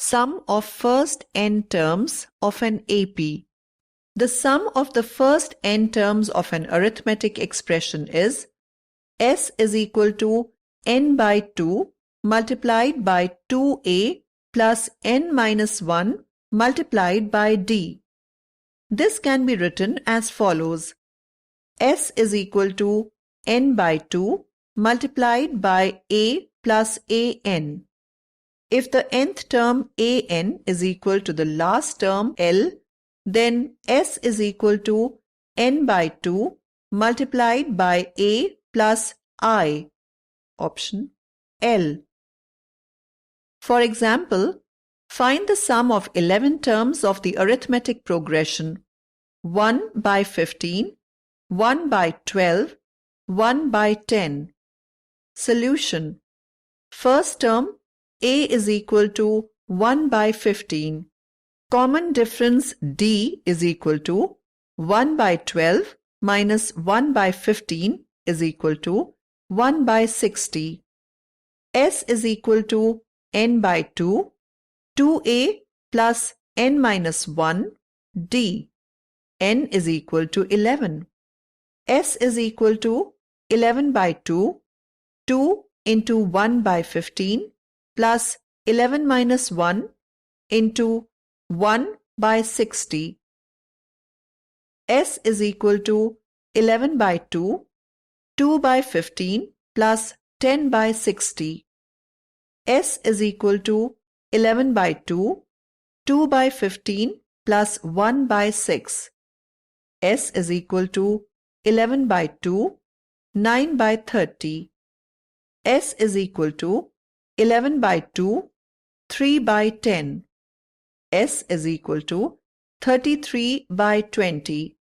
Sum of first n terms of an AP. The sum of the first n terms of an arithmetic expression is S is equal to n by 2 multiplied by 2a plus n minus 1 multiplied by d. This can be written as follows. S is equal to n by 2 multiplied by a plus an. If the nth term an is equal to the last term L, then S is equal to n by 2 multiplied by a plus I, option L. For example, find the sum of 11 terms of the arithmetic progression 1 by 15, 1 by 12, 1 by 10. Solution. First term a is equal to 1 by 15. Common difference d is equal to 1 by 12 minus 1 by 15 is equal to 1 by 60. S is equal to n by 2, 2a plus n minus 1, d. N is equal to 11. S is equal to 11 by 2, 2 into 1 by 15 plus 11 minus 1 into 1 by 60. S is equal to 11 by 2, 2 by 15 plus 10 by 60. S is equal to 11 by 2, 2 by 15 plus 1 by 6. S is equal to 11 by 2, 9 by 30. S is equal to 11 by 2, 3 by 10. S is equal to 33 by 20.